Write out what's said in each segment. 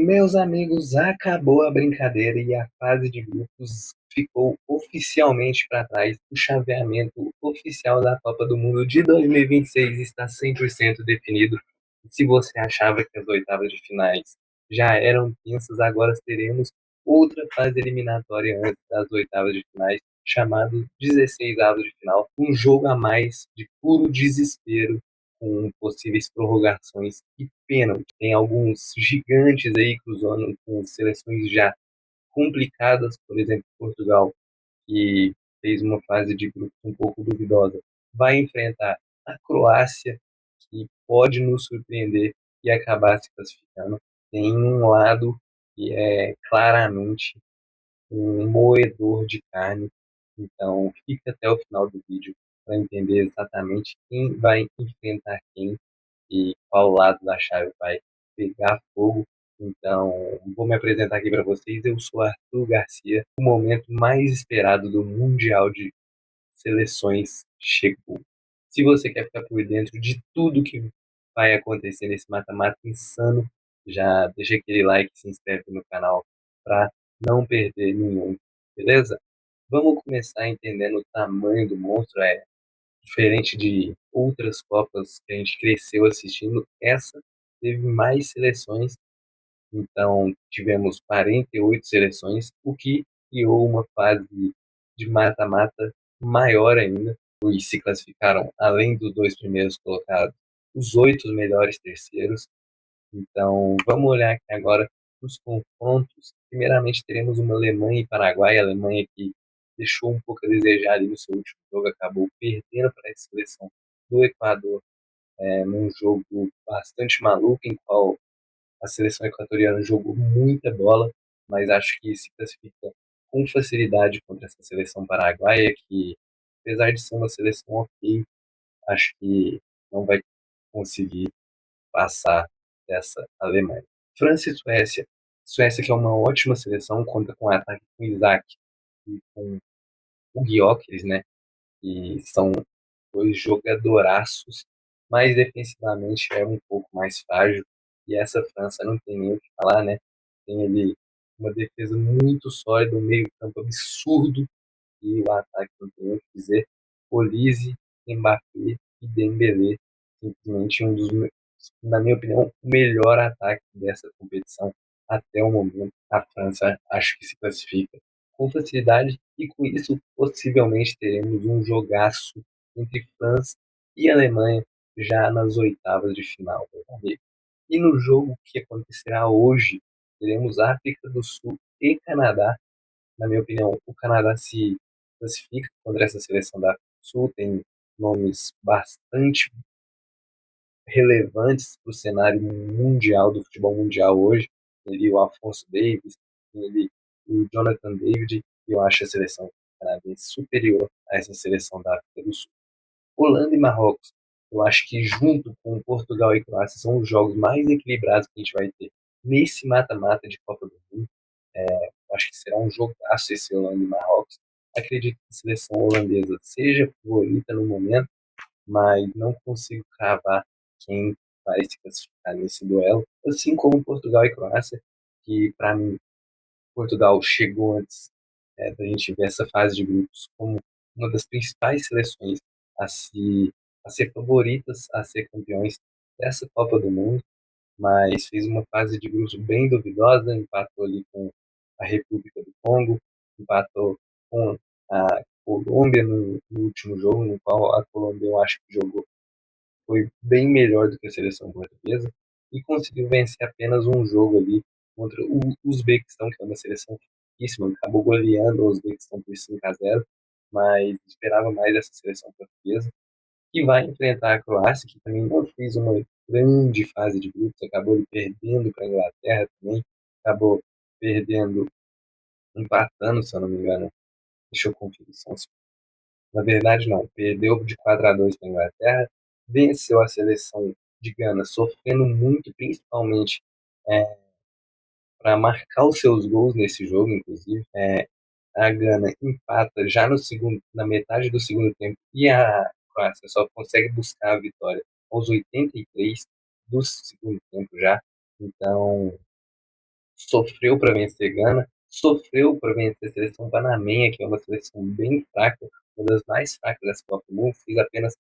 Meus amigos, acabou a brincadeira e a fase de grupos ficou oficialmente para trás. O chaveamento oficial da Copa do Mundo de 2026 está 100% definido. Se você achava que as oitavas de finais já eram tensas, agora teremos outra fase eliminatória antes das oitavas de finais, chamado 16 avos de final. Um jogo a mais de puro desespero com possíveis prorrogações e pênalti. Tem alguns gigantes aí cruzando com seleções já complicadas, por exemplo, Portugal, que fez uma fase de grupo um pouco duvidosa, vai enfrentar a Croácia, que pode nos surpreender e acabar se classificando. Tem um lado que é claramente um moedor de carne. Então, fica até o final do vídeo para entender exatamente quem vai enfrentar quem e qual lado da chave vai pegar fogo. Então, vou me apresentar aqui para vocês. Eu sou Arthur Garcia. O momento mais esperado do Mundial de Seleções chegou. Se você quer ficar por dentro de tudo que vai acontecer nesse mata-mata insano, já deixa aquele like, se inscreve no canal para não perder nenhum, beleza? Vamos começar entendendo o tamanho do monstro. É diferente de outras Copas que a gente cresceu assistindo, essa teve mais seleções, então tivemos 48 seleções, o que criou uma fase de mata-mata maior ainda, e se classificaram, além dos dois primeiros colocados, os oito melhores terceiros. Então, vamos olhar aqui agora os confrontos. Primeiramente, teremos uma Alemanha e Paraguai. A Alemanha que deixou um pouco a desejar ali no seu último jogo, acabou perdendo para a seleção do Equador, num jogo bastante maluco, em qual a seleção equatoriana jogou muita bola, mas acho que se classifica com facilidade contra essa seleção paraguaia, que, apesar de ser uma seleção ok, acho que não vai conseguir passar dessa Alemanha. França e Suécia. Suécia, que é uma ótima seleção, conta com o ataque com Isaac e com o Gyökeres, né? Que são dois jogadoraços, mas defensivamente é um pouco mais frágil. E essa França não tem nem o que falar, né? Tem ali uma defesa muito sólida, um meio-campo absurdo e o ataque não tem o que dizer. Olise, Mbappé e Dembélé, simplesmente um dos, na minha opinião, o melhor ataque dessa competição até o momento. A França acho que se classifica com facilidade e com isso possivelmente teremos um jogaço entre França e Alemanha já nas oitavas de final, meu amigo. E no jogo que acontecerá hoje, teremos África do Sul e Canadá. Na minha opinião, o Canadá se classifica contra essa seleção da África do Sul, tem nomes bastante relevantes para o cenário mundial, do futebol mundial hoje. Ele, o Alphonso Davies, ele, o Jonathan David, e eu acho a seleção canadense superior a essa seleção da África do Sul. Holanda e Marrocos, eu acho que junto com Portugal e Croácia são os jogos mais equilibrados que a gente vai ter nesse mata-mata de Copa do Mundo. Eu acho que será um jogaço esse Holanda e Marrocos. Acredito que a seleção holandesa seja favorita no momento, mas não consigo cravar quem vai se classificar nesse duelo, assim como Portugal e Croácia, que para mim Portugal chegou antes da gente ver essa fase de grupos como uma das principais seleções a, se, a ser favoritas a ser campeões dessa Copa do Mundo, mas fez uma fase de grupos bem duvidosa, empatou ali com a República do Congo, empatou com a Colômbia no último jogo, no qual a Colômbia eu acho que jogou foi bem melhor do que a seleção portuguesa e conseguiu vencer apenas um jogo ali contra o Uzbequistão, que é uma seleção fortíssima, acabou goleando o Uzbequistão por 5-0, mas esperava mais dessa seleção portuguesa, que vai enfrentar a Croácia, que também não fez uma grande fase de grupos, acabou ali perdendo para a Inglaterra também, acabou perdendo, empatando, se eu não me engano, deixa eu conferir, na verdade, não. Perdeu de 4-2 para a Inglaterra, venceu a seleção de Gana, sofrendo muito, principalmente para marcar os seus gols nesse jogo, inclusive. A Gana empata já no segundo, na metade do segundo tempo e a Croácia só consegue buscar a vitória aos 83 do segundo tempo já. Então, sofreu para vencer Gana, sofreu para vencer a seleção panamenha, que é uma seleção bem fraca, uma das mais fracas dessa Copa do Mundo, fez apenas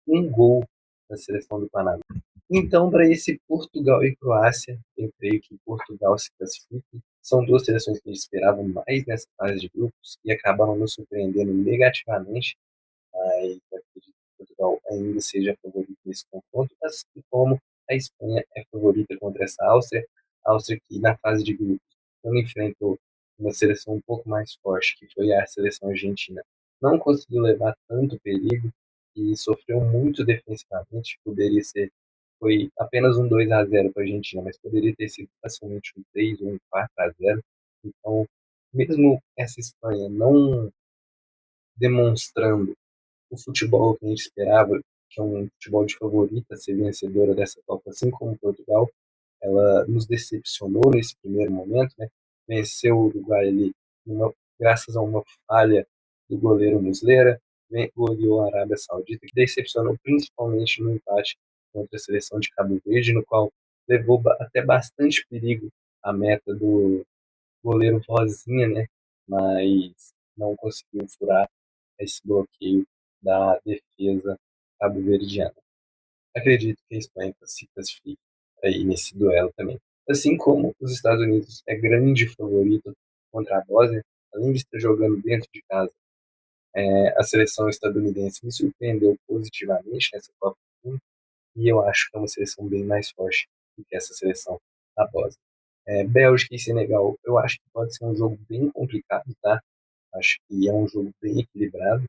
um gol na seleção do Panamá. Então, para esse Portugal e Croácia, eu creio que Portugal se classifique. São duas seleções que a gente esperava mais nessa fase de grupos e acabaram nos surpreendendo negativamente, mas acredito que Portugal ainda seja favorito nesse confronto, assim como a Espanha é favorita contra essa Áustria. A Áustria que na fase de grupos, quando enfrentou uma seleção um pouco mais forte, que foi a seleção argentina, não conseguiu levar tanto perigo e sofreu muito defensivamente. Foi apenas um 2-0 para a Argentina, mas poderia ter sido facilmente um 3 ou um 4-0. Então, mesmo essa Espanha não demonstrando o futebol que a gente esperava, que é um futebol de favorita ser vencedora dessa Copa, assim como Portugal, ela nos decepcionou nesse primeiro momento, né? Venceu o Uruguai ali graças a uma falha do goleiro Muslera, goleou a Arábia Saudita, que decepcionou principalmente no empate contra a seleção de Cabo Verde, no qual levou até bastante perigo a meta do goleiro Vozinha, né? Mas não conseguiu furar esse bloqueio da defesa cabo-verdiana. Acredito que a Espanha se classifique aí nesse duelo também. Assim como os Estados Unidos é grande favorito contra a Bósnia, além de estar jogando dentro de casa, a seleção estadunidense me surpreendeu positivamente nessa Copa do Mundo e eu acho que é uma seleção bem mais forte do que essa seleção da Bósnia. Bélgica e Senegal, eu acho que pode ser um jogo bem complicado, tá? Acho que é um jogo bem equilibrado,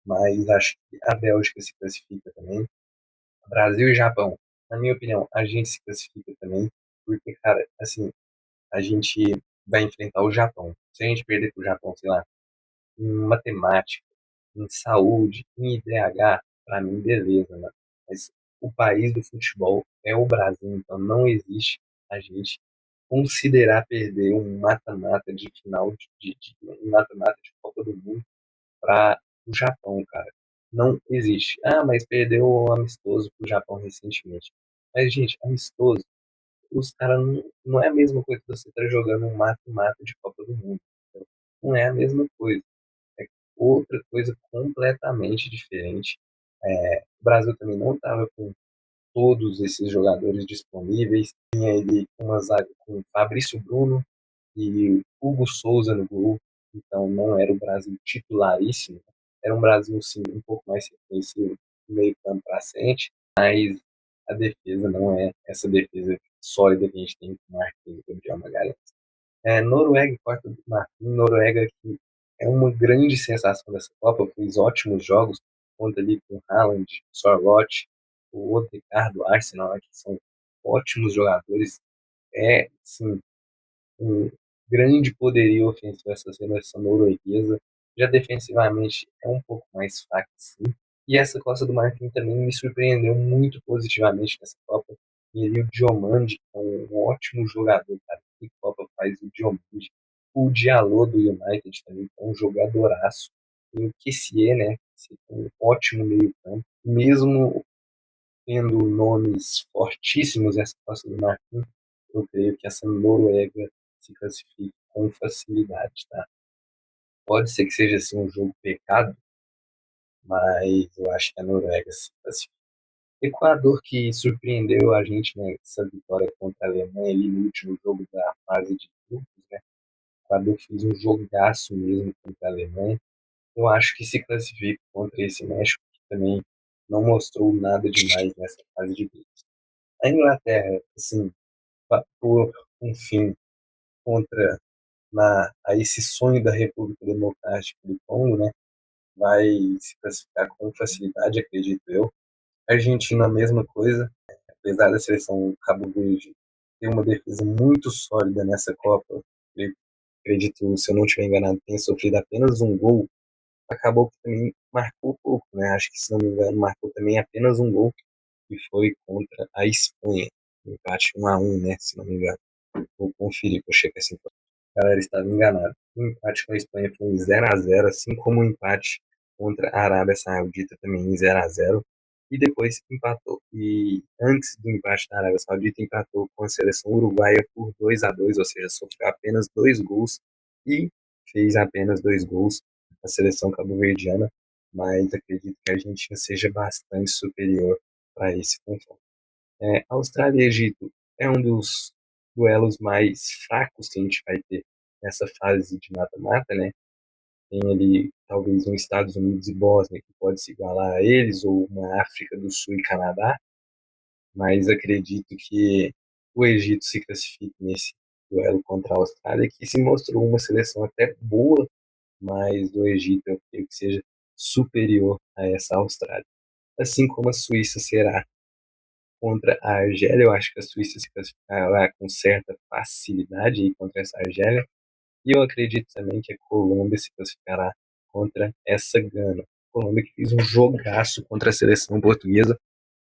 mas acho que a Bélgica se classifica também. Brasil e Japão, na minha opinião, a gente se classifica também, porque, cara, assim, a gente vai enfrentar o Japão. Se a gente perder pro Japão, sei lá, em matemática, em saúde, em IDH, pra mim, beleza, mano. Mas o país do futebol é o Brasil, então não existe a gente considerar perder um mata-mata de final um mata-mata de Copa do Mundo para o Japão, cara. Não existe. Ah, mas perdeu o amistoso pro Japão recentemente. Mas, gente, amistoso, os caras não é a mesma coisa que você estar jogando um mata-mata de Copa do Mundo. Entendeu? Não é a mesma coisa. É outra coisa completamente diferente. O Brasil também não estava com todos esses jogadores disponíveis. Tinha ele uma zaga com Fabrício Bruno e Hugo Souza no gol, então não era o Brasil titularíssimo, era um Brasil sim um pouco mais defensivo, meio campo para frente, mas a defesa não é essa defesa sólida que a gente tem com Marquinhos e Gabriel Magalhães. Noruega e Quarta do Marfim, Noruega que é uma grande sensação dessa Copa, fez ótimos jogos, conta ali com Haaland, Sorloth, o Odegaard, Arsenal, que são ótimos jogadores, sim, um grande poderio ofensivo essa seleção norueguesa. Já defensivamente é um pouco mais fraca, sim. E essa Costa do Marfim também me surpreendeu muito positivamente nessa Copa. E ali o Diomande, que é um ótimo jogador, cara. Que Copa faz o Diomande. O Diallo do United também é um jogadoraço. E o Kessié, né? Que é um ótimo meio-campo. Mesmo tendo nomes fortíssimos essa Costa do Marfim, eu creio que essa Noruega se classifique com facilidade, tá? Pode ser que seja assim um jogo pecado, mas eu acho que a Noruega se classifica. Equador que surpreendeu a gente nessa vitória contra a Alemanha ali no último jogo da fase de grupos, né? O Equador fez um jogaço mesmo contra a Alemanha. Eu acho que se classifica contra esse México que também não mostrou nada demais nessa fase de grupos. A Inglaterra, assim, por um fim contra a esse sonho da República Democrática do Congo, né, vai se classificar com facilidade, acredito eu. A Argentina, a mesma coisa, apesar da seleção Cabo Verde ter uma defesa muito sólida nessa Copa, eu acredito, se eu não estiver enganado, tenha sofrido apenas um gol, acabou que também marcou pouco, né? Acho que, se não me engano, marcou também apenas um gol, que foi contra a Espanha, empate 1-1, né, se não me engano. Vou conferir, vou checar essa informação. A galera estava enganada. O empate com a Espanha foi em 0-0, assim como o empate contra a Arábia Saudita também em 0-0. e depois empatou. E antes do empate da Arábia Saudita, empatou com a seleção uruguaia por 2-2, ou seja, sofreu apenas 2 gols e fez apenas 2 gols a seleção cabo-verdiana, mas acredito que a Argentina seja bastante superior para esse confronto. Austrália e Egito é um dos duelos mais fracos que a gente vai ter nessa fase de mata-mata, né? Tem ali talvez um Estados Unidos e Bósnia que pode se igualar a eles, ou uma África do Sul e Canadá, mas acredito que o Egito se classifique nesse duelo contra a Austrália, que se mostrou uma seleção até boa, mas o Egito eu creio que seja superior a essa Austrália. Assim como a Suíça será contra a Argélia, eu acho que a Suíça se classificará com certa facilidade aí contra essa Argélia, e eu acredito também que a Colômbia se classificará contra essa Gana. A Colômbia que fez um jogaço contra a seleção portuguesa,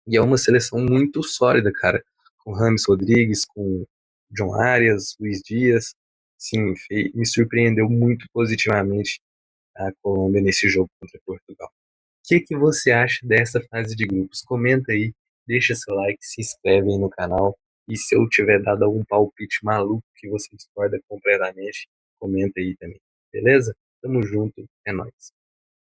e é uma seleção muito sólida, cara. Com Rames Rodrigues, com John Arias, Luiz Dias. Sim, me surpreendeu muito positivamente a Colômbia nesse jogo contra Portugal. O que você acha dessa fase de grupos? Comenta aí, deixa seu like, se inscreve aí no canal. E se eu tiver dado algum palpite maluco que você discorda completamente, comenta aí também. Beleza? Tamo junto, é nóis.